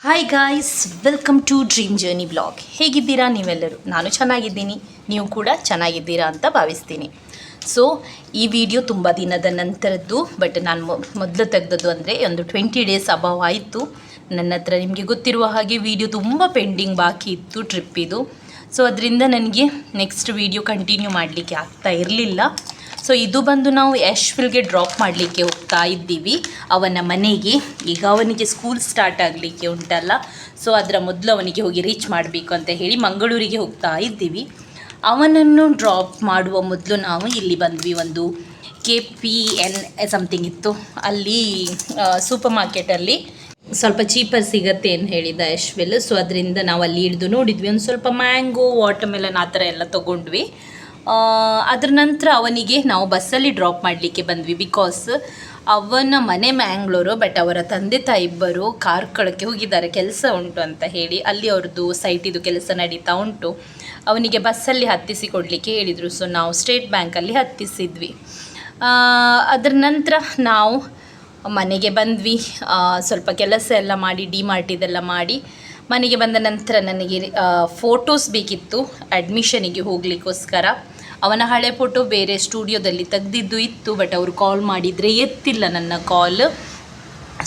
Hi guys, welcome to dream journey blog. ಹೇಗಿದ್ದೀರಾ ನೀವೆಲ್ಲರೂ? ನಾನು ಚೆನ್ನಾಗಿದ್ದೀನಿ, ನೀವು ಕೂಡ ಚೆನ್ನಾಗಿದ್ದೀರಾ ಅಂತ ಭಾವಿಸ್ತೀನಿ. ಸೊ ಈ ವಿಡಿಯೋ ತುಂಬ ದಿನದ ನಂತರದ್ದು, ಬಟ್ ನಾನು ಮೊದಲು ತೆಗೆದದ್ದು ಅಂದರೆ ಒಂದು 20 ಡೇಸ್ ಅಬಾವ್ ಆಯಿತು. ನನ್ನ ಹತ್ರ ನಿಮಗೆ ಗೊತ್ತಿರುವ ಹಾಗೆ ವಿಡಿಯೋ ತುಂಬ ಪೆಂಡಿಂಗ್ ಬಾಕಿ ಇತ್ತು ಟ್ರಿಪ್ಪಿದು. ಸೊ ಅದರಿಂದ ನನಗೆ ನೆಕ್ಸ್ಟ್ ವಿಡಿಯೋ ಕಂಟಿನ್ಯೂ ಮಾಡಲಿಕ್ಕೆ ಆಗ್ತಾ ಇರಲಿಲ್ಲ. ಸೊ ಇದು ಬಂದು ನಾವು ಯಶ್ವಿಲ್ಗೆ ಡ್ರಾಪ್ ಮಾಡಲಿಕ್ಕೆ ಹೋಗ್ತಾ ಇದ್ದೀವಿ, ಅವನ ಮನೆಗೆ. ಈಗ ಅವನಿಗೆ ಸ್ಕೂಲ್ ಸ್ಟಾರ್ಟ್ ಆಗಲಿಕ್ಕೆ ಉಂಟಲ್ಲ, ಸೊ ಅದರ ಮೊದಲು ಅವನಿಗೆ ಹೋಗಿ ರೀಚ್ ಮಾಡಬೇಕು ಅಂತ ಹೇಳಿ ಮಂಗಳೂರಿಗೆ ಹೋಗ್ತಾ ಇದ್ದೀವಿ. ಅವನನ್ನು ಡ್ರಾಪ್ ಮಾಡುವ ಮೊದಲು ನಾವು ಇಲ್ಲಿ ಬಂದ್ವಿ. ಒಂದು KPN ಸಮಥಿಂಗ್ ಇತ್ತು, ಅಲ್ಲಿ ಸೂಪರ್ ಮಾರ್ಕೆಟಲ್ಲಿ ಸ್ವಲ್ಪ ಚೀಪರ್ ಸಿಗತ್ತೆ ಅಂತ ಹೇಳಿದ ಯಶ್ವಿಲ್. ಸೊ ಅದರಿಂದ ನಾವು ಅಲ್ಲಿ ಹಿಡಿದು ನೋಡಿದ್ವಿ. ಒಂದು ಸ್ವಲ್ಪ ಮ್ಯಾಂಗೋ, ವಾಟರ್ಮೆಲನ್ ಆ ಥರ ಎಲ್ಲ ತೊಗೊಂಡ್ವಿ. ಅದರ ನಂತರ ಅವನಿಗೆ ನಾವು ಬಸ್ಸಲ್ಲಿ ಡ್ರಾಪ್ ಮಾಡಲಿಕ್ಕೆ ಬಂದ್ವಿ. ಬಿಕಾಸ್ ಅವನ ಮನೆ ಮ್ಯಾಂಗ್ಳೂರು, ಬಟ್ ಅವರ ತಂದೆ ತಾಯಿ ಇಬ್ಬರು ಕಾರ್ಕಳಕ್ಕೆ ಹೋಗಿದ್ದಾರೆ, ಕೆಲಸ ಉಂಟು ಅಂತ ಹೇಳಿ. ಅಲ್ಲಿ ಅವ್ರದ್ದು ಸೈಟಿದು ಕೆಲಸ ನಡೀತಾ ಉಂಟು. ಅವನಿಗೆ ಬಸ್ಸಲ್ಲಿ ಹತ್ತಿಸಿ ಕೊಡಲಿಕ್ಕೆ ಹೇಳಿದರು. ಸೊ ನಾವು ಸ್ಟೇಟ್ ಬ್ಯಾಂಕಲ್ಲಿ ಹತ್ತಿಸಿದ್ವಿ. ಅದರ ನಂತರ ನಾವು ಮನೆಗೆ ಬಂದ್ವಿ. ಸ್ವಲ್ಪ ಕೆಲಸ ಎಲ್ಲ ಮಾಡಿ ಡಿಮಾರ್ಟಿದೆಲ್ಲ ಮಾಡಿ ಮನೆಗೆ ಬಂದ ನಂತರ ನನಗೆ ಫೋಟೋಸ್ ಬೇಕಿತ್ತು ಅಡ್ಮಿಷನಿಗೆ ಹೋಗಲಿಕ್ಕೋಸ್ಕರ. ಅವನ ಹಳೆ ಫೋಟೋ ಬೇರೆ ಸ್ಟುಡಿಯೋದಲ್ಲಿ ತೆಗೆದಿದ್ದು ಇತ್ತು, ಬಟ್ ಅವರು ಕಾಲ್ ಮಾಡಿದರೆ ಎತ್ತಿಲ್ಲ ನನ್ನ ಕಾಲ್.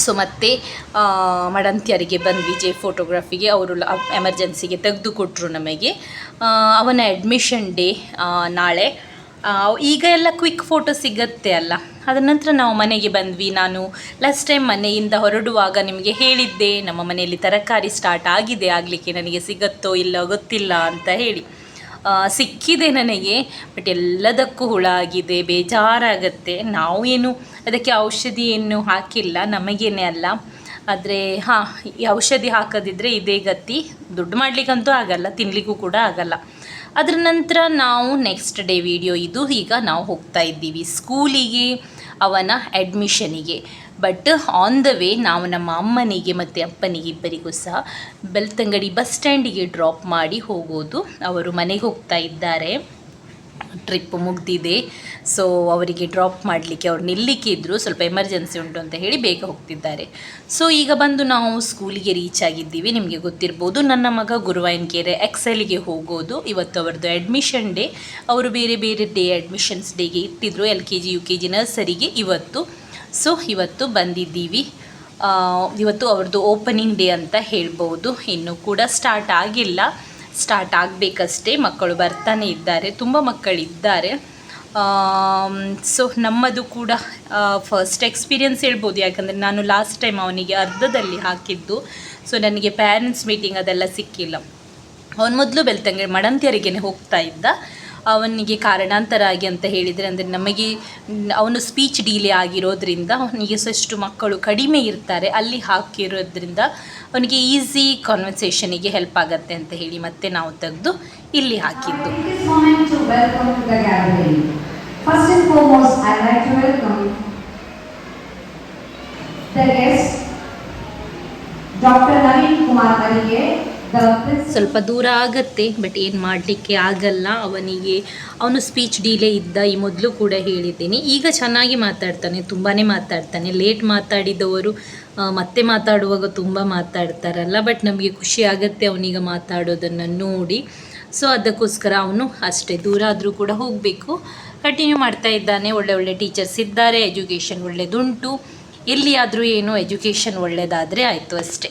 ಸೊ ಮತ್ತೆ ಮಡಂತ್ಯರಿಗೆ ಬಂದ್ವಿ ಫೋಟೋಗ್ರಫಿಗೆ. ಅವರು ಎಮರ್ಜೆನ್ಸಿಗೆ ತೆಗೆದು ಕೊಟ್ಟರು ನಮಗೆ. ಅವನ ಅಡ್ಮಿಷನ್ ಡೇ ನಾಳೆ. ಈಗ ಎಲ್ಲ ಕ್ವಿಕ್ ಫೋಟೋ ಸಿಗತ್ತೆ ಅಲ್ಲ. ಅದರ ನಂತರ ನಾವು ಮನೆಗೆ ಬಂದ್ವಿ. ನಾನು ಲಾಸ್ಟ್ ಟೈಮ್ ಮನೆಯಿಂದ ಹೊರಡುವಾಗ ನಿಮಗೆ ಹೇಳಿದ್ದೆ, ನಮ್ಮ ಮನೆಯಲ್ಲಿ ತರಕಾರಿ ಸ್ಟಾರ್ಟ್ ಆಗಿದೆ ಆಗಲಿಕ್ಕೆ, ನನಗೆ ಸಿಗತ್ತೋ ಇಲ್ಲ ಗೊತ್ತಿಲ್ಲ ಅಂತ ಹೇಳಿ. ಸಿಕ್ಕಿದೆ ನನಗೆ, ಬಟ್ ಎಲ್ಲದಕ್ಕೂ ಹುಳ ಆಗಿದೆ, ಬೇಜಾರಾಗತ್ತೆ. ನಾವು ಏನು ಅದಕ್ಕೆ ಔಷಧಿ ಏನು ಹಾಕಿಲ್ಲ, ನಮಗೇನೆ ಅಲ್ಲ. ಆದರೆ ಈ ಔಷಧಿ ಹಾಕದಿದ್ದರೆ ಇದೇ ಗತಿ. ದುಡ್ಡು ಮಾಡಲಿಕ್ಕಂತೂ ಆಗಲ್ಲ, ತಿನ್ನಲಿಕ್ಕೂ ಕೂಡ ಆಗಲ್ಲ. ಅದರ ನಂತರ ನಾವು ನೆಕ್ಸ್ಟ್ ಡೇ ವಿಡಿಯೋ ಇದು. ಈಗ ನಾವು ಹೋಗ್ತಾ ಇದ್ದೀವಿ ಸ್ಕೂಲಿಗೆ, ಅವನ ಅಡ್ಮಿಷನಿಗೆ. ಬಟ್ ಆನ್ ದ ವೇ ನಾವು ನಮ್ಮ ಅಮ್ಮನಿಗೆ ಮತ್ತು ಅಪ್ಪನಿಗೆ ಇಬ್ಬರಿಗೂ ಸಹ ಬೆಳ್ತಂಗಡಿ ಬಸ್ ಸ್ಟ್ಯಾಂಡಿಗೆ ಡ್ರಾಪ್ ಮಾಡಿ ಹೋಗೋದು. ಅವರು ಮನೆಗೆ ಹೋಗ್ತಾ ಇದ್ದಾರೆ, ಟ್ರಿಪ್ ಮುಗ್ದಿದೆ. ಸೊ ಅವರಿಗೆ ಡ್ರಾಪ್ ಮಾಡಲಿಕ್ಕೆ ಅವ್ರು ನಿಲ್ಲಿಕ್ಕೆ ಇದ್ದರು, ಸ್ವಲ್ಪ ಎಮರ್ಜೆನ್ಸಿ ಉಂಟು ಅಂತ ಹೇಳಿ ಬೇಗ ಹೋಗ್ತಿದ್ದಾರೆ. ಸೊ ಈಗ ಬಂದು ನಾವು ಸ್ಕೂಲಿಗೆ ರೀಚ್ ಆಗಿದ್ದೀವಿ. ನಿಮಗೆ ಗೊತ್ತಿರ್ಬೋದು, ನನ್ನ ಮಗ ಗುರುವಾಯನಕೆರೆ ಎಕ್ಸೆಲ್ಗೆ ಹೋಗೋದು. ಇವತ್ತು ಅವ್ರದ್ದು ಅಡ್ಮಿಷನ್ ಡೇ. ಅವರು ಬೇರೆ ಬೇರೆ ಡೇ ಅಡ್ಮಿಷನ್ಸ್ ಡೇಗೆ ಇಟ್ಟಿದ್ರು, LKG UKG ನರ್ಸರಿಗೆ ಇವತ್ತು. ಸೊ ಇವತ್ತು ಬಂದಿದ್ದೀವಿ. ಇವತ್ತು ಅವ್ರದ್ದು ಓಪನಿಂಗ್ ಡೇ ಅಂತ ಹೇಳ್ಬೋದು. ಇನ್ನೂ ಕೂಡ ಸ್ಟಾರ್ಟ್ ಆಗಿಲ್ಲ, ಸ್ಟಾರ್ಟ್ ಆಗಬೇಕಷ್ಟೇ. ಮಕ್ಕಳು ಬರ್ತಾನೆ ಇದ್ದಾರೆ, ತುಂಬ ಮಕ್ಕಳಿದ್ದಾರೆ. ಸೊ ನಮ್ಮದು ಕೂಡ ಫಸ್ಟ್ ಎಕ್ಸ್ಪೀರಿಯನ್ಸ್ ಹೇಳ್ಬೋದು, ಯಾಕಂದರೆ ನಾನು ಲಾಸ್ಟ್ ಟೈಮ್ ಅವನಿಗೆ ಅರ್ಧದಲ್ಲಿ ಹಾಕಿದ್ದು. ಸೊ ನನಗೆ ಪ್ಯಾರೆಂಟ್ಸ್ ಮೀಟಿಂಗ್ ಅದೆಲ್ಲ ಸಿಕ್ಕಿಲ್ಲ. ಅವನು ಮೊದಲು ಬೆಳ್ತಂಗಡಿ ಮಡಂತ್ಯರಿಗೇ ಹೋಗ್ತಾ ಇದ್ದ. ಅವನಿಗೆ ಕಾರಣಾಂತರ ಆಗಿ ಅಂತ ಹೇಳಿದರೆ, ಅಂದರೆ ನಮಗೆ ಅವನು ಸ್ಪೀಚ್ ಡಿಲೇ ಆಗಿರೋದ್ರಿಂದ ಅವನಿಗೆ ಸಷ್ಟು ಮಕ್ಕಳು ಕಡಿಮೆ ಇರ್ತಾರೆ, ಅಲ್ಲಿ ಹಾಕಿರೋದ್ರಿಂದ ಅವನಿಗೆ ಈಸಿ ಕಾನ್ವರ್ಸೇಷನಿಗೆ ಹೆಲ್ಪ್ ಆಗುತ್ತೆ ಅಂತ ಹೇಳಿ ಮತ್ತೆ ನಾವು ತೆಗೆದು ಇಲ್ಲಿ ಹಾಕಿದ್ದು. First and foremost, I'd like to welcome the guest, Dr. Naveen Kumar Arige. ಸ್ವಲ್ಪ ದೂರ ಆಗತ್ತೆ, ಬಟ್ ಏನು ಮಾಡಲಿಕ್ಕೆ ಆಗಲ್ಲ. ಅವನು ಸ್ಪೀಚ್ ಡಿಲೇ ಇದ್ದ, ಈ ಮೊದಲು ಕೂಡ ಹೇಳಿದ್ದೀನಿ. ಈಗ ಚೆನ್ನಾಗಿ ಮಾತಾಡ್ತಾನೆ, ತುಂಬಾ ಮಾತಾಡ್ತಾನೆ. ಲೇಟ್ ಮಾತಾಡಿದವರು ಮತ್ತೆ ಮಾತಾಡುವಾಗ ತುಂಬ ಮಾತಾಡ್ತಾರಲ್ಲ, ಬಟ್ ನಮಗೆ ಖುಷಿ ಆಗುತ್ತೆ ಅವನೀಗ ಮಾತಾಡೋದನ್ನು ನೋಡಿ. ಸೊ ಅದಕ್ಕೋಸ್ಕರ ಅವನು ಅಷ್ಟೇ ದೂರ ಆದರೂ ಕೂಡ ಹೋಗಬೇಕು, ಕಂಟಿನ್ಯೂ ಮಾಡ್ತಾ ಇದ್ದಾನೆ. ಒಳ್ಳೆ ಟೀಚರ್ಸ್ ಇದ್ದಾರೆ, ಎಜುಕೇಷನ್ ಒಳ್ಳೆಯದುಂಟು. ಎಲ್ಲಿಯಾದರೂ ಏನು ಎಜುಕೇಷನ್ ಒಳ್ಳೆಯದಾದರೆ ಆಯಿತು ಅಷ್ಟೇ.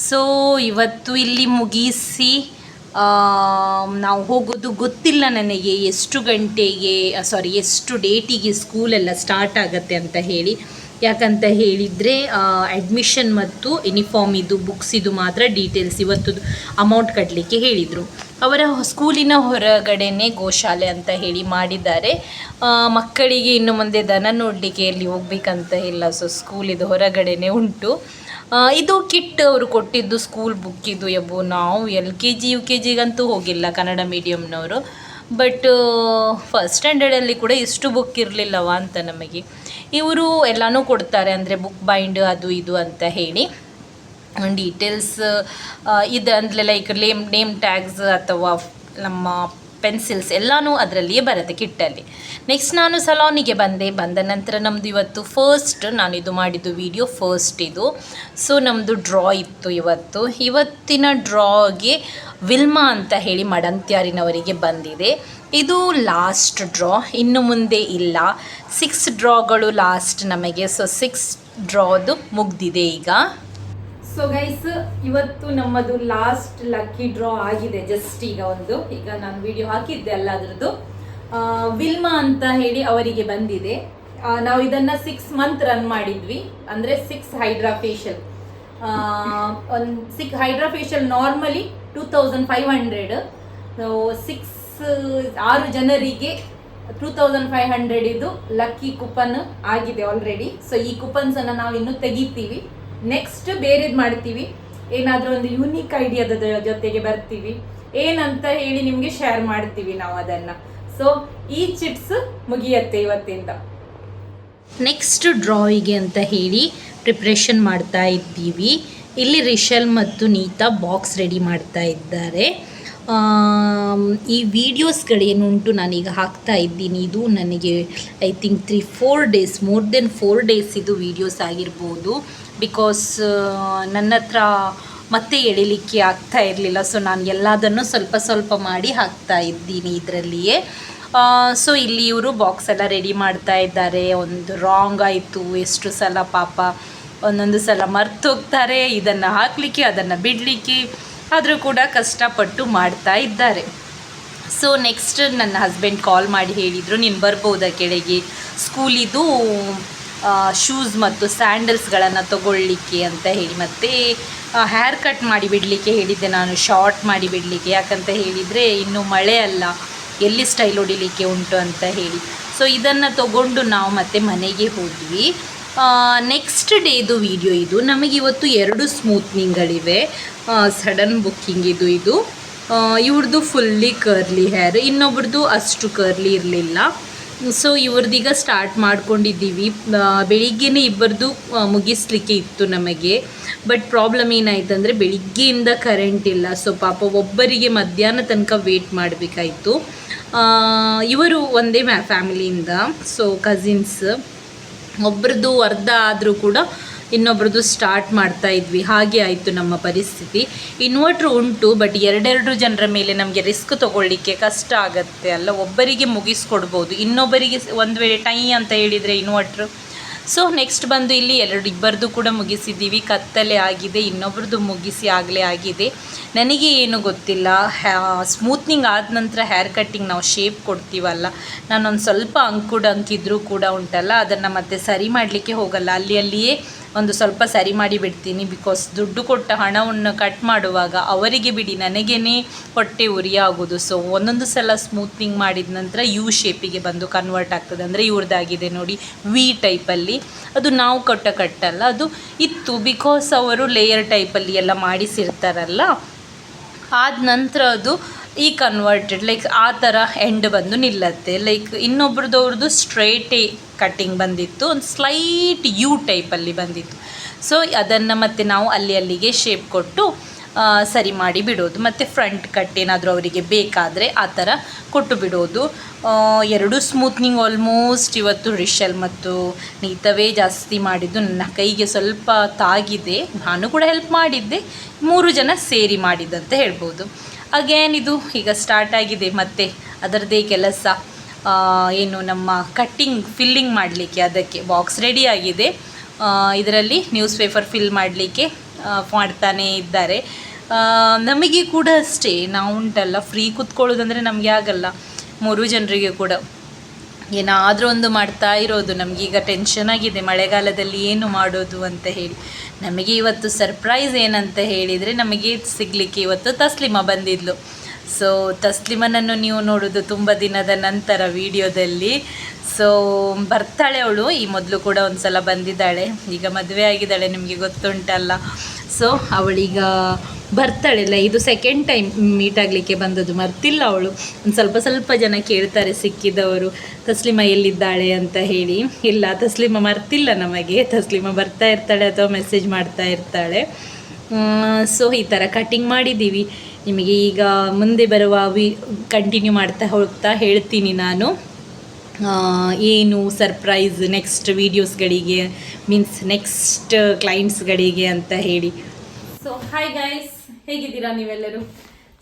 ಸೊ ಇವತ್ತು ಇಲ್ಲಿ ಮುಗಿಸಿ ನಾವು ಹೋಗೋದು. ಗೊತ್ತಿಲ್ಲ ನನಗೆ ಎಷ್ಟು ಡೇಟಿಗೆ ಸ್ಕೂಲೆಲ್ಲ ಸ್ಟಾರ್ಟ್ ಆಗುತ್ತೆ ಅಂತ ಹೇಳಿ. ಯಾಕಂತ ಹೇಳಿದರೆ ಅಡ್ಮಿಷನ್ ಮತ್ತು ಯೂನಿಫಾರ್ಮ್ ಇದು ಬುಕ್ಸಿದು ಮಾತ್ರ ಡೀಟೇಲ್ಸ್ ಇವತ್ತು ಅಮೌಂಟ್ ಕಟ್ಟಲಿಕ್ಕೆ ಹೇಳಿದರು. ಅವರ ಸ್ಕೂಲಿನ ಹೊರಗಡೆನೇ ಗೋಶಾಲೆ ಅಂತ ಹೇಳಿ ಮಾಡಿದ್ದಾರೆ. ಮಕ್ಕಳಿಗೆ ಇನ್ನು ಮುಂದೆ ದನ ನೋಡಲಿಕ್ಕೆ ಎಲ್ಲಿ ಹೋಗ್ಬೇಕಂತ ಇಲ್ಲ. ಸೊ ಸ್ಕೂಲಿದು ಹೊರಗಡೆನೇ ಉಂಟು. ಇದು ಕಿಟ್ ಅವರು ಕೊಟ್ಟಿದ್ದು, ಸ್ಕೂಲ್ ಬುಕ್ ಇದು. ನಾವು LKG UKGಗಂತೂ ಹೋಗಿಲ್ಲ, ಕನ್ನಡ ಮೀಡಿಯಮ್ನವರು. ಬಟ್ ಫಸ್ಟ್ ಸ್ಟ್ಯಾಂಡರ್ಡಲ್ಲಿ ಕೂಡ ಇಷ್ಟು ಬುಕ್ ಇರಲಿಲ್ಲವ ಅಂತ ನಮಗೆ. ಇವರು ಎಲ್ಲನೂ ಕೊಡ್ತಾರೆ, ಅಂದರೆ ಬುಕ್ ಬೈಂಡ್ ಅದು ಇದು ಅಂತ ಹೇಳಿ. ಡೀಟೇಲ್ಸ್ ಇದು ಅಂದರೆ ಲೈಕ್ ನೇಮ್ ಟ್ಯಾಗ್ಸ್ ಅಥವಾ ನಮ್ಮ ಪೆನ್ಸಿಲ್ಸ್ ಎಲ್ಲನೂ ಅದರಲ್ಲಿಯೇ ಬರುತ್ತೆ ಕಿಟ್ಟಲ್ಲಿ. ನೆಕ್ಸ್ಟ್ ನಾನು ಸಲೋನಿಗೆ ಬಂದ ನಂತರ ನಮ್ಮದು ಇವತ್ತು ಫಸ್ಟ್ ನಾನಿದು ಮಾಡಿದ್ದು ವಿಡಿಯೋ ಫಸ್ಟ್ ಇದು. ಸೊ ನಮ್ಮದು ಡ್ರಾ ಇತ್ತು ಇವತ್ತಿನ ಡ್ರಾಗೆ ವಿಲ್ಮಾ ಅಂತ ಹೇಳಿ ಮಡಂತ್ಯಾರಿನವರಿಗೆ ಬಂದಿದೆ. ಇದು ಲಾಸ್ಟ್ ಡ್ರಾ, ಇನ್ನು ಮುಂದೆ ಇಲ್ಲ. 6 ಡ್ರಾಗಳು ಲಾಸ್ಟ್ ನಮಗೆ. ಸೊ 6 ಡ್ರಾದು ಮುಗ್ದಿದೆ ಈಗ. ಸೊ ಗೈಸ್, ಇವತ್ತು ನಮ್ಮದು ಲಾಸ್ಟ್ ಲಕ್ಕಿ ಡ್ರಾ ಆಗಿದೆ. ಜಸ್ಟ್ ಈಗ ನಾನು ವಿಡಿಯೋ ಹಾಕಿದ್ದೆ ಅಲ್ಲ ಅದರದ್ದು. ವಿಲ್ಮಾ ಅಂತ ಹೇಳಿ ಅವರಿಗೆ ಬಂದಿದೆ. ನಾವು ಇದನ್ನು 6 ಮಂತ್ ರನ್ ಮಾಡಿದ್ವಿ. ಅಂದರೆ 6 ಹೈಡ್ರಾ ಫೇಶಿಯಲ್. ಒಂದು 6 ಹೈಡ್ರಾ ಫೇಶಿಯಲ್ ನಾರ್ಮಲಿ 2500. 6 ಜನರಿಗೆ 2500 ಇದು ಲಕ್ಕಿ ಕೂಪನ್ ಆಗಿದೆ ಆಲ್ರೆಡಿ. ಸೊ ಈ ಕೂಪನ್ಸನ್ನು ನಾವು ಇನ್ನೂ ತೆಗಿತೀವಿ. ನೆಕ್ಸ್ಟ್ ಬೇರೆದು ಮಾಡ್ತೀವಿ, ಏನಾದರೂ ಒಂದು ಯೂನಿಕ್ ಐಡಿಯಾದ ಜೊತೆಗೆ ಬರ್ತೀವಿ. ಏನಂತ ಹೇಳಿ ನಿಮಗೆ ಶೇರ್ ಮಾಡ್ತೀವಿ ನಾವು ಅದನ್ನು. ಸೊ ಈ ಚಿಟ್ಸ್ ಮುಗಿಯತ್ತೆ ಇವತ್ತಿಂದ. ನೆಕ್ಸ್ಟ್ ಡ್ರಾಯಿಗೆ ಅಂತ ಹೇಳಿ ಪ್ರಿಪ್ರೇಷನ್ ಮಾಡ್ತಾ ಇದ್ದೀವಿ. ಇಲ್ಲಿ ರಿಷಲ್ ಮತ್ತು ನೀತಾ ಬಾಕ್ಸ್ ರೆಡಿ ಮಾಡ್ತಾ ಇದ್ದಾರೆ. ಈ ವಿಡಿಯೋಸ್ಗಳೇನುಂಟು ನಾನೀಗ ಹಾಕ್ತಾ ಇದ್ದೀನಿ, ಇದು ನನಗೆ I think 3-4 days, more than 4 days ಇದು ವೀಡಿಯೋಸ್ ಆಗಿರ್ಬೋದು. ಬಿಕಾಸ್ ನನ್ನ ಹತ್ರ ಮತ್ತೆ ಎಳಿಲಿಕ್ಕೆ ಆಗ್ತಾ ಇರಲಿಲ್ಲ. ಸೊ ನಾನು ಎಲ್ಲದನ್ನು ಸ್ವಲ್ಪ ಮಾಡಿ ಹಾಕ್ತಾ ಇದ್ದೀನಿ ಇದರಲ್ಲಿಯೇ. ಸೊ ಇಲ್ಲಿ ಇವರು ಬಾಕ್ಸ್ ಎಲ್ಲ ರೆಡಿ ಮಾಡ್ತಾ ಇದ್ದಾರೆ. ಒಂದು ರಾಂಗ್ ಆಯಿತು, ಎಷ್ಟು ಸಲ ಪಾಪ ಒಂದೊಂದು ಸಲ ಮರ್ತು ಹೋಗ್ತಾರೆ ಇದನ್ನು ಹಾಕಲಿಕ್ಕೆ, ಅದನ್ನು ಬಿಡಲಿಕ್ಕೆ. ಆದರೂ ಕೂಡ ಕಷ್ಟಪಟ್ಟು ಮಾಡ್ತಾ ಇದ್ದಾರೆ. ಸೊ ನೆಕ್ಸ್ಟ್ ನನ್ನ ಹಸ್ಬೆಂಡ್ ಕಾಲ್ ಮಾಡಿ ಹೇಳಿದರು, ನೀನು ಬರ್ಬೋದಾ ಕೆಳಗೆ ಸ್ಕೂಲಿದು ಶೂಸ್ ಮತ್ತು ಸ್ಯಾಂಡಲ್ಸ್ಗಳನ್ನು ತಗೊಳ್ಳಿಕ್ಕೆ ಅಂತ ಹೇಳಿ. ಮತ್ತು ಹೇರ್ ಕಟ್ ಮಾಡಿ ಬಿಡಲಿಕ್ಕೆ ಹೇಳಿದ್ದೆ ನಾನು, ಶಾರ್ಟ್ ಮಾಡಿ ಬಿಡಲಿಕ್ಕೆ. ಯಾಕಂತ ಹೇಳಿದರೆ ಇನ್ನು ಮಳೆ ಅಲ್ಲ, ಎಲ್ಲಿ ಸ್ಟೈಲ್ ಹೊಡಿಲಿಕ್ಕೆ ಉಂಟು ಅಂತ ಹೇಳಿ. ಸೊ ಇದನ್ನು ತಗೊಂಡು ನಾವು ಮತ್ತೆ ಮನೆಗೆ ಹೋದ್ವಿ. ನೆಕ್ಸ್ಟ್ ಡೇದು ವಿಡಿಯೋ ಇದು. ನಮಗಿವತ್ತು 2 ಸ್ಮೂತ್ನಿಂಗ್ಗಳಿವೆ. ಸಡನ್ ಬುಕ್ಕಿಂಗ್ ಇದು. ಇವ್ರದ್ದು ಫುಲ್ಲಿ ಕರ್ಲಿ ಹೇರ್, ಇನ್ನೊಬ್ರದ್ದು ಅಷ್ಟು ಕರ್ಲಿ ಇರಲಿಲ್ಲ. ಸೊ ಇವ್ರದ್ದೀಗ ಸ್ಟಾರ್ಟ್ ಮಾಡ್ಕೊಂಡಿದ್ದೀವಿ. ಬೆಳಿಗ್ಗೆನೇ ಇಬ್ಬರದು ಮುಗಿಸ್ಲಿಕ್ಕೆ ಇತ್ತು ನಮಗೆ. ಬಟ್ ಪ್ರಾಬ್ಲಮ್ ಏನಾಯ್ತಂದರೆ ಬೆಳಿಗ್ಗೆಯಿಂದ ಕರೆಂಟ್ ಇಲ್ಲ. ಸೊ ಪಾಪ ಒಬ್ಬರಿಗೆ ಮಧ್ಯಾಹ್ನ ತನಕ ವೇಟ್ ಮಾಡಬೇಕಾಯಿತು. ಇವರು ಒಂದೇ ಫ್ಯಾಮಿಲಿಯಿಂದ, ಸೊ ಕಸಿನ್ಸ್. ಒಬ್ರದ್ದು ಅರ್ಧ ಆದರೂ ಕೂಡ ಇನ್ನೊಬ್ರದ್ದು ಸ್ಟಾರ್ಟ್ ಮಾಡ್ತಾ ಇದ್ವಿ. ಹಾಗೆ ಆಯಿತು ನಮ್ಮ ಪರಿಸ್ಥಿತಿ. ಇನ್ವರ್ಟ್ರ್ ಉಂಟು, ಬಟ್ 2 ಜನರ ಮೇಲೆ ನಮಗೆ ರಿಸ್ಕ್ ತೊಗೊಳ್ಳಿಕ್ಕೆ ಕಷ್ಟ ಆಗುತ್ತೆ ಅಲ್ಲ. ಒಬ್ಬರಿಗೆ ಮುಗಿಸ್ಕೊಡ್ಬೋದು, ಇನ್ನೊಬ್ಬರಿಗೆ ಒಂದು ವೇಳೆ ಟೈ ಅಂತ ಹೇಳಿದರೆ ಇನ್ವರ್ಟ್ರ್. ಸೊ ನೆಕ್ಸ್ಟ್ ಬಂದು ಇಲ್ಲಿ ಇಬ್ಬರದು ಕೂಡ ಮುಗಿಸಿದ್ದೀವಿ. ಕತ್ತಲೆ ಆಗಿದೆ, ಇನ್ನೊಬ್ರದ್ದು ಮುಗಿಸಿ ಆಗಲೇ ಆಗಿದೆ. ನನಗೆ ಏನು ಗೊತ್ತಿಲ್ಲ, ಸ್ಮೂತ್ನಿಂಗ್ ಆದ ನಂತರ ಹೇರ್ ಕಟ್ಟಿಂಗ್ ನಾವು ಶೇಪ್ ಕೊಡ್ತೀವಲ್ಲ, ನಾನೊಂದು ಸ್ವಲ್ಪ ಅಂಕಿದ್ರೂ ಕೂಡ ಉಂಟಲ್ಲ, ಅದನ್ನು ಮತ್ತೆ ಸರಿ ಮಾಡಲಿಕ್ಕೆ ಹೋಗಲ್ಲ. ಅಲ್ಲಿಯೇ ಒಂದು ಸ್ವಲ್ಪ ಸರಿ ಮಾಡಿ ಬಿಡ್ತೀನಿ. ಬಿಕಾಸ್ ದುಡ್ಡು ಕೊಟ್ಟ ಹಣವನ್ನು ಕಟ್ ಮಾಡುವಾಗ ಅವರಿಗೆ ಬಿಡಿ, ನನಗೇ ಹೊಟ್ಟೆ ಉರಿ ಆಗೋದು. ಸೊ ಒಂದೊಂದು ಸಲ ಸ್ಮೂತ್ನಿಂಗ್ ಮಾಡಿದ ನಂತರ ಯು ಶೇಪಿಗೆ ಬಂದು ಕನ್ವರ್ಟ್ ಆಗ್ತದೆ. ಅಂದರೆ ಇವ್ರದ್ದಾಗಿದೆ ನೋಡಿ ವಿ ಟೈಪಲ್ಲಿ. ಅದು ನಾವು ಕಟ್ಟಲ್ಲ, ಅದು ಇತ್ತು. ಬಿಕಾಸ್ ಅವರು ಲೇಯರ್ ಟೈಪಲ್ಲಿ ಎಲ್ಲ ಮಾಡಿಸಿರ್ತಾರಲ್ಲ, ಆದ ನಂತರ ಅದು ಈ ಕನ್ವರ್ಟೆಡ್ ಲೈಕ್ ಆ ಥರ ಎಂಡ್ ಬಂದು ನಿಲ್ಲತ್ತೆ. ಲೈಕ್ ಇನ್ನೊಬ್ರದವ್ರದ್ದು ಸ್ಟ್ರೈಟೇ ಕಟ್ಟಿಂಗ್ ಬಂದಿತ್ತು, ಒಂದು ಸ್ಲೈಟ್ ಯು ಟೈಪಲ್ಲಿ ಬಂದಿತ್ತು. ಸೊ ಅದನ್ನು ಮತ್ತೆ ನಾವು ಅಲ್ಲಿಗೆ ಶೇಪ್ ಕೊಟ್ಟು ಸರಿ ಮಾಡಿ ಬಿಡೋದು. ಮತ್ತು ಫ್ರಂಟ್ ಕಟ್ ಏನಾದರೂ ಅವರಿಗೆ ಬೇಕಾದರೆ ಆ ಥರ ಕೊಟ್ಟು ಬಿಡೋದು. 2 ಸ್ಮೂತ್ನಿಂಗ್ ಆಲ್ಮೋಸ್ಟ್ ಇವತ್ತು ರಿಷಲ್ ಮತ್ತು ನೀತವೇ ಜಾಸ್ತಿ ಮಾಡಿದ್ದು. ನನ್ನ ಕೈಗೆ ಸ್ವಲ್ಪ ತಾಗಿದೆ, ನಾನು ಕೂಡ ಹೆಲ್ಪ್ ಮಾಡಿದ್ದೆ. 3 ಜನ ಸೇರಿ ಮಾಡಿದ್ದಂತ ಹೇಳ್ಬೋದು. ಅಗೇನ್ ಇದು ಈಗ ಸ್ಟಾರ್ಟ್ ಆಗಿದೆ ಮತ್ತೆ ಅದರದ್ದೇ ಕೆಲಸ. ಏನು ನಮ್ಮ ಕಟ್ಟಿಂಗ್ ಫಿಲ್ಲಿಂಗ್ ಮಾಡಲಿಕ್ಕೆ ಅದಕ್ಕೆ ಬಾಕ್ಸ್ ರೆಡಿ ಆಗಿದೆ. ಇದರಲ್ಲಿ ನ್ಯೂಸ್ ಪೇಪರ್ ಫಿಲ್ ಮಾಡಲಿಕ್ಕೆ ಮಾಡ್ತಾನೇ ಇದ್ದಾರೆ. ನಮಗೆ ಕೂಡ ಅಷ್ಟೇ, ನಾವು ಉಂಟಲ್ಲ ಫ್ರೀ ಕೂತ್ಕೊಳ್ಳೋದಂದರೆ ನಮಗೆ ಆಗಲ್ಲ. 3 ಜನರಿಗೆ ಕೂಡ ಏನಾದರೂ ಒಂದು ಮಾಡ್ತಾ ಇರೋದು. ನಮಗೀಗ ಟೆನ್ಷನ್ ಆಗಿದೆ ಮಳೆಗಾಲದಲ್ಲಿ ಏನು ಮಾಡೋದು ಅಂತ ಹೇಳಿ. ನಮಗೆ ಇವತ್ತು ಸರ್ಪ್ರೈಸ್ ಏನಂತ ಹೇಳಿದರೆ, ನಮಗೆ ಸಿಗಲಿಕ್ಕೆ ಇವತ್ತು ತಸ್ಲಿಮಾ ಬಂದಿದ್ಲು. ಸೊ ತಸ್ಲಿಮನನ್ನು ನೀವು ನೋಡೋದು ತುಂಬ ದಿನದ ನಂತರ ವಿಡಿಯೋದಲ್ಲಿ. ಸೊ ಬರ್ತಾಳೆ ಅವಳು. ಈ ಮೊದಲು ಕೂಡ ಒಂದು ಸಲ ಬಂದಿದ್ದಾಳೆ, ಈಗ ಮದುವೆ ಆಗಿದ್ದಾಳೆ, ನಿಮಗೆ ಗೊತ್ತುಂಟಲ್ಲ. ಸೊ ಅವಳೀಗ ಬರ್ತಾಳೆಲ್ಲ. ಇದು 2nd ಟೈಮ್ ಮೀಟ್ ಆಗಲಿಕ್ಕೆ ಬಂದದ್ದು, ಮರ್ತಿಲ್ಲ ಅವಳು. ಒಂದು ಸ್ವಲ್ಪ ಜನ ಕೇಳ್ತಾರೆ ಸಿಕ್ಕಿದವರು, ತಸ್ಲಿಮಾ ಎಲ್ಲಿದ್ದಾಳೆ ಅಂತ ಹೇಳಿ. ಇಲ್ಲ, ತಸ್ಲಿಮಾ ಮರ್ತಿಲ್ಲ ನಮಗೆ. ತಸ್ಲಿಮಾ ಬರ್ತಾ ಇರ್ತಾಳೆ ಅಥವಾ ಮೆಸೇಜ್ ಮಾಡ್ತಾ ಇರ್ತಾಳೆ. ಸೊ ಈ ಥರ ಕಟ್ಟಿಂಗ್ ಮಾಡಿದ್ದೀವಿ. ನಿಮಗೆ ಈಗ ಮುಂದೆ ಬರುವ ಕಂಟಿನ್ಯೂ ಮಾಡ್ತಾ ಹೋಗ್ತಾ ಹೇಳ್ತೀನಿ ನಾನು ಏನು ಸರ್ಪ್ರೈಸ್ ನೆಕ್ಸ್ಟ್ ವೀಡಿಯೋಸ್ಗಳಿಗೆ ಮೀನ್ಸ್ ನೆಕ್ಸ್ಟ್ ಕ್ಲೈಂಟ್ಸ್ಗಳಿಗೆ ಅಂತ ಹೇಳಿ. ಸೊ ಹಾಯ್ ಗೈಸ್, ಹೇಗಿದ್ದೀರಾ ನೀವೆಲ್ಲರೂ?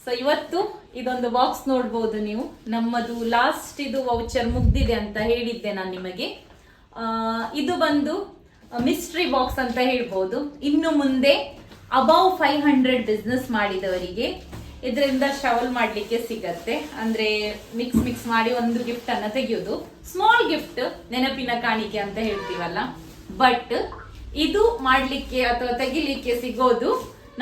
ಸೊ ಇವತ್ತು ಇದೊಂದು ಬಾಕ್ಸ್ ನೋಡ್ಬೋದು ನೀವು. ನಮ್ಮದು ಲಾಸ್ಟ್ ಇದು ವೌಚರ್ ಮುಗ್ದಿದೆ ಅಂತ ಹೇಳಿದ್ದೆ ನಾನು ನಿಮಗೆ. ಇದು ಬಂದು ಮಿಸ್ಟ್ರಿ ಬಾಕ್ಸ್ ಅಂತ ಹೇಳ್ಬೋದು. ಇನ್ನು ಮುಂದೆ ಅಬೌವ್ 500 ಬಿಸ್ನೆಸ್ ಮಾಡಿದವರಿಗೆ ಇದರಿಂದ ಶವಲ್ ಮಾಡಲಿಕ್ಕೆ ಸಿಗತ್ತೆ. ಅಂದ್ರೆ ಮಿಕ್ಸ್ ಮಾಡಿ ಒಂದು ಗಿಫ್ಟ್ ಅನ್ನ ತೆಗೆಯೋದು, ಸ್ಮಾಲ್ ಗಿಫ್ಟ್, ನೆನಪಿನ ಕಾಣಿಕೆ ಅಂತ ಹೇಳ್ತೀವಲ್ಲ. ಬಟ್ ಇದು ಮಾಡ್ಲಿಕ್ಕೆ ಅಥವಾ ತೆಗಿಲಿಕ್ಕೆ ಸಿಗೋದು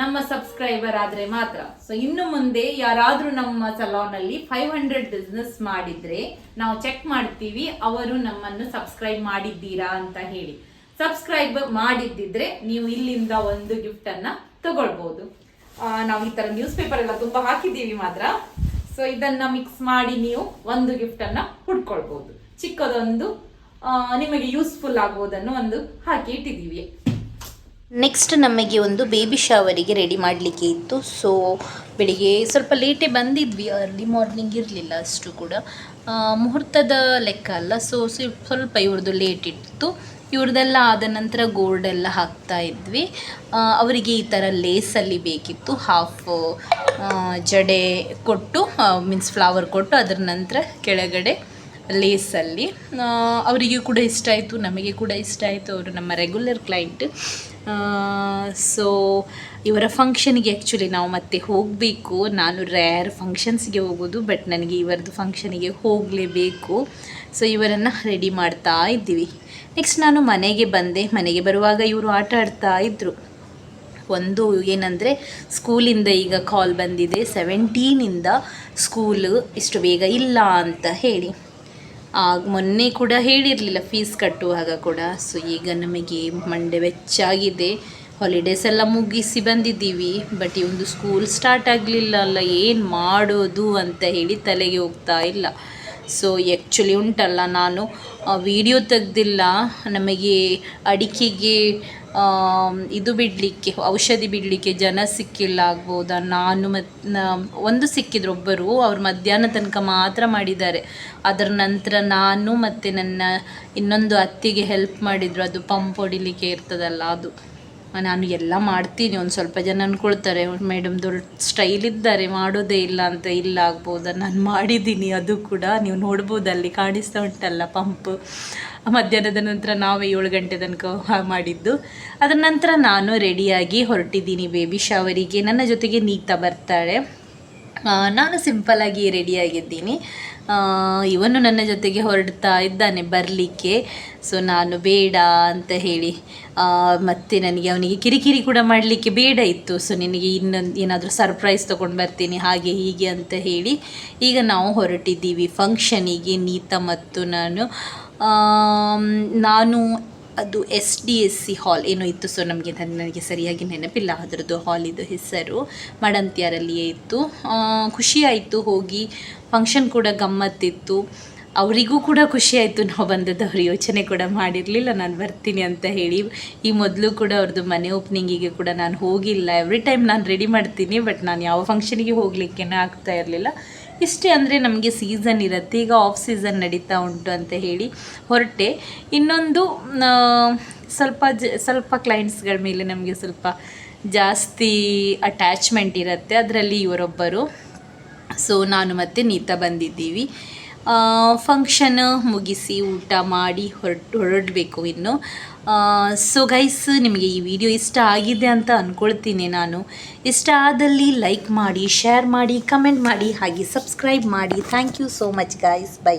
ನಮ್ಮ ಸಬ್ಸ್ಕ್ರೈಬರ್ ಆದ್ರೆ ಮಾತ್ರ. ಸೊ ಇನ್ನು ಮುಂದೆ ಯಾರಾದ್ರೂ ನಮ್ಮ ಸಲೂನ್ ಅಲ್ಲಿ 500 ಬಿಸ್ನೆಸ್ ಮಾಡಿದ್ರೆ ನಾವು ಚೆಕ್ ಮಾಡ್ತೀವಿ ಅವರು ನಮ್ಮನ್ನು ಸಬ್ಸ್ಕ್ರೈಬ್ ಮಾಡಿದ್ದೀರಾ ಅಂತ ಹೇಳಿ. ಸಬ್ಸ್ಕ್ರೈಬ್ ಮಾಡಿದ್ದಿದ್ರೆ ನೀವು ಇಲ್ಲಿಂದ ಒಂದು ಗಿಫ್ಟ್ ಅನ್ನ ತಗೊಳ್ಬಹುದು. ನಾವು ಈ ತರ ನ್ಯೂಸ್ ಪೇಪರ್ ಎಲ್ಲ ತುಂಬಾ ಹಾಕಿದ್ದೀವಿ ಮಾತ್ರ. ಸೊ ಇದನ್ನ ಮಿಕ್ಸ್ ಮಾಡಿ ನೀವು ಒಂದು ಗಿಫ್ಟ್ ಅನ್ನ ಹುಡ್ಕೊಳ್ಬಹುದು. ಚಿಕ್ಕದೊಂದು ನಿಮಗೆ ಯೂಸ್ಫುಲ್ ಆಗುವುದನ್ನು ಒಂದು ಹಾಕಿ ಇಟ್ಟಿದ್ದೀವಿ. ನೆಕ್ಸ್ಟ್ ನಮಗೆ ಒಂದು ಬೇಬಿ ಶವರಿಗೆ ರೆಡಿ ಮಾಡಲಿಕ್ಕೆ ಇತ್ತು. ಸೊ ಬೆಳಿಗ್ಗೆ ಸ್ವಲ್ಪ ಲೇಟೇ ಬಂದಿದ್ವಿ, ಅರ್ಲಿ ಮಾರ್ನಿಂಗ್ ಇರಲಿಲ್ಲ ಅಷ್ಟು ಕೂಡ, ಮುಹೂರ್ತದ ಲೆಕ್ಕ ಅಲ್ಲ. ಸೊ ಸ್ವಲ್ಪ ಇವ್ರದ್ದು ಲೇಟ್ ಇತ್ತು. ಇವ್ರದ್ದೆಲ್ಲ ಆದ ನಂತರ ಗೋಲ್ಡ್ ಎಲ್ಲ ಹಾಕ್ತಾ ಇದ್ವಿ. ಅವರಿಗೆ ಈ ಥರ ಲೇಸಲ್ಲಿ ಬೇಕಿತ್ತು. ಹಾಫ್ ಜಡೆ ಕೊಟ್ಟು ಮೀನ್ಸ್ ಫ್ಲವರ್ ಕೊಟ್ಟು ಅದರ ನಂತರ ಕೆಳಗಡೆ ಲೇಸಲ್ಲಿ. ಅವರಿಗೂ ಕೂಡ ಇಷ್ಟ ಆಯಿತು, ನಮಗೆ ಕೂಡ ಇಷ್ಟ ಆಯಿತು. ಅವರು ನಮ್ಮ ರೆಗ್ಯುಲರ್ ಕ್ಲೈಂಟ್. ಸೊ ಇವರ ಫಂಕ್ಷನಿಗೆ ಆ್ಯಕ್ಚುಲಿ ನಾವು ಮತ್ತೆ ಹೋಗಬೇಕು. ನಾನು ರೇರ್ ಫಂಕ್ಷನ್ಸ್ಗೆ ಹೋಗೋದು, ಬಟ್ ನನಗೆ ಇವರದ್ದು ಫಂಕ್ಷನಿಗೆ ಹೋಗಲೇಬೇಕು. ಸೊ ಇವರನ್ನು ರೆಡಿ ಮಾಡ್ತಾ ಇದ್ದೀವಿ. ನೆಕ್ಸ್ಟ್ ನಾನು ಮನೆಗೆ ಬಂದೆ. ಮನೆಗೆ ಬರುವಾಗ ಇವರು ಆಟ ಆಡ್ತಾ ಇದ್ದರು. ಒಂದು ಏನಂದರೆ ಸ್ಕೂಲಿಂದ ಈಗ ಕಾಲ್ ಬಂದಿದೆ, 17ಇಂದ ಸ್ಕೂಲು ಇಷ್ಟು ಬೇಗ ಇಲ್ಲ ಅಂತ ಹೇಳಿ. ಮೊನ್ನೆ ಕೂಡ ಹೇಳಿರಲಿಲ್ಲ ಫೀಸ್ ಕಟ್ಟುವಾಗ ಕೂಡ. ಸೊ ಈಗ ನಮಗೆ ಮಂಡೆ ಬೆಚ್ಚಾಗಿದೆ. ಹಾಲಿಡೇಸ್ ಎಲ್ಲ ಮುಗಿಸಿ ಬಂದಿದ್ದೀವಿ, ಬಟ್ ಈ ಒಂದು ಸ್ಕೂಲ್ ಸ್ಟಾರ್ಟ್ ಆಗಲಿಲ್ಲ ಅಲ್ಲ, ಏನು ಮಾಡೋದು ಅಂತ ಹೇಳಿ ತಲೆಗೆ ಹೋಗ್ತಾ ಇಲ್ಲ. ಸೊ ಆ್ಯಕ್ಚುಲಿ ಉಂಟಲ್ಲ, ನಾನು ವಿಡಿಯೋ ತೆಗೆದಿಲ್ಲ. ನಮಗೆ ಅಡಿಕೆಗೆ ಇದು ಬಿಡಲಿಕ್ಕೆ, ಔಷಧಿ ಬಿಡಲಿಕ್ಕೆ ಜನ ಸಿಕ್ಕಿಲ್ಲ ಆಗ್ಬೋದಾ. ನಾನು ಒಂದು ಸಿಕ್ಕಿದ್ರು ಒಬ್ಬರು, ಅವ್ರು ಮಧ್ಯಾಹ್ನ ತನಕ ಮಾತ್ರ ಮಾಡಿದ್ದಾರೆ. ಅದರ ನಂತರ ನಾನು ಮತ್ತು ನನ್ನ ಇನ್ನೊಂದು ಅತ್ತಿಗೆ ಹೆಲ್ಪ್ ಮಾಡಿದರು. ಅದು ಪಂಪ್ ಹೊಡಿಲಿಕ್ಕೆ ಇರ್ತದಲ್ಲ ಅದು. ನಾನು ಎಲ್ಲ ಮಾಡ್ತೀನಿ. ಒಂದು ಸ್ವಲ್ಪ ಜನ ಅಂದ್ಕೊಳ್ತಾರೆ ಮೇಡಮ್ ದೊಡ್ಡ ಸ್ಟೈಲ್ ಇದ್ದಾರೆ, ಮಾಡೋದೇ ಇಲ್ಲ ಅಂತ. ಇಲ್ಲ ಆಗ್ಬೋದಾ, ನಾನು ಮಾಡಿದ್ದೀನಿ. ಅದು ಕೂಡ ನೀವು ನೋಡ್ಬೋದು, ಅಲ್ಲಿ ಕಾಣಿಸ್ತಾ ಉಂಟಲ್ಲ ಪಂಪ್. ಮಧ್ಯಾಹ್ನದ ನಂತರ ನಾವೇ 7 ಗಂಟೆ ತನಕ ಮಾಡಿದ್ದು. ಅದರ ನಂತರ ನಾನು ರೆಡಿಯಾಗಿ ಹೊರಟಿದ್ದೀನಿ ಬೇಬಿ ಶವರಿಗೆ. ನನ್ನ ಜೊತೆಗೆ ನೀತಾ ಬರ್ತಾಳೆ. ನಾನು ಸಿಂಪಲ್ಲಾಗಿ ರೆಡಿಯಾಗಿದ್ದೀನಿ. ಇವನು ನನ್ನ ಜೊತೆಗೆ ಹೊರಡ್ತಾ ಇದ್ದಾನೆ ಬರಲಿಕ್ಕೆ. ಸೊ ನಾನು ಬೇಡ ಅಂತ ಹೇಳಿ, ಮತ್ತು ನನಗೆ ಅವನಿಗೆ ಕಿರಿಕಿರಿ ಕೂಡ ಮಾಡಲಿಕ್ಕೆ ಬೇಡ ಇತ್ತು. ಸೊ ನಿನಗೆ ಇನ್ನೊಂದು ಏನಾದರೂ ಸರ್ಪ್ರೈಸ್ ತೊಗೊಂಡು ಬರ್ತೀನಿ ಹಾಗೆ ಹೀಗೆ ಅಂತ ಹೇಳಿ ಈಗ ನಾವು ಹೊರಟಿದ್ದೀವಿ ಫಂಕ್ಷನಿಗೆ, ನೀತಾ ಮತ್ತು ನಾನು ಅದು SDSC ಹಾಲ್ ಏನೋ ಇತ್ತು. ಸೊ ನನಗೆ ಸರಿಯಾಗಿ ನೆನಪಿಲ್ಲ ಅದರದ್ದು ಹಾಲಿದು ಹೆಸರು. ಮಡಂತ್ಯಾರಲ್ಲಿಯೇ ಇತ್ತು. ಖುಷಿ ಆಯಿತು ಹೋಗಿ. ಫಂಕ್ಷನ್ ಕೂಡ ಗಮ್ಮತ್ತಿತ್ತು. ಅವರಿಗೂ ಕೂಡ ಖುಷಿ ಆಯಿತು ನಾವು ಬಂದದ್ದು. ಅವರು ಯೋಚನೆ ಕೂಡ ಮಾಡಿರಲಿಲ್ಲ ನಾನು ಬರ್ತೀನಿ ಅಂತ ಹೇಳಿ. ಈ ಮೊದಲು ಕೂಡ ಅವ್ರದ್ದು ಮನೆ ಓಪನಿಂಗಿಗೆ ಕೂಡ ನಾನು ಹೋಗಿಲ್ಲ. ಎವ್ರಿ ಟೈಮ್ ನಾನು ರೆಡಿ ಮಾಡ್ತೀನಿ, ಬಟ್ ನಾನು ಯಾವ ಫಂಕ್ಷನಿಗೆ ಹೋಗಲಿಕ್ಕೆ ಆಗ್ತಾ ಇರಲಿಲ್ಲ. ಇಷ್ಟೇ, ಅಂದರೆ ನಮಗೆ ಸೀಸನ್ ಇರುತ್ತೆ. ಈಗ ಆಫ್ ಸೀಸನ್ ನಡೀತಾ ಉಂಟು ಅಂತ ಹೇಳಿ ಹೊರಟೆ. ಇನ್ನೊಂದು ಸ್ವಲ್ಪ ಕ್ಲೈಂಟ್ಸ್ಗಳ ಮೇಲೆ ನಮಗೆ ಸ್ವಲ್ಪ ಜಾಸ್ತಿ ಅಟ್ಯಾಚ್ಮೆಂಟ್ ಇರುತ್ತೆ. ಅದರಲ್ಲಿ ಇವರೊಬ್ಬರು. ಸೊ ನಾನು ಮತ್ತು ನೀತಾ ಬಂದಿದ್ದೀವಿ. ಫಂಕ್ಷನ್ ಮುಗಿಸಿ ಊಟ ಮಾಡಿ ಹೊರಡಬೇಕು ಇನ್ನು. ಸೊ ಗೈಸ್, ನಿಮಗೆ ಈ ವಿಡಿಯೋ ಇಷ್ಟ ಆಗಿದೆ ಅಂತ ಅಂದ್ಕೊಳ್ತೀನಿ ನಾನು. ಇಷ್ಟ ಆದಲ್ಲಿ ಲೈಕ್ ಮಾಡಿ, ಶೇರ್ ಮಾಡಿ, ಕಮೆಂಟ್ ಮಾಡಿ, ಹಾಗೆ ಸಬ್ಸ್ಕ್ರೈಬ್ ಮಾಡಿ. Thank you so much guys. By.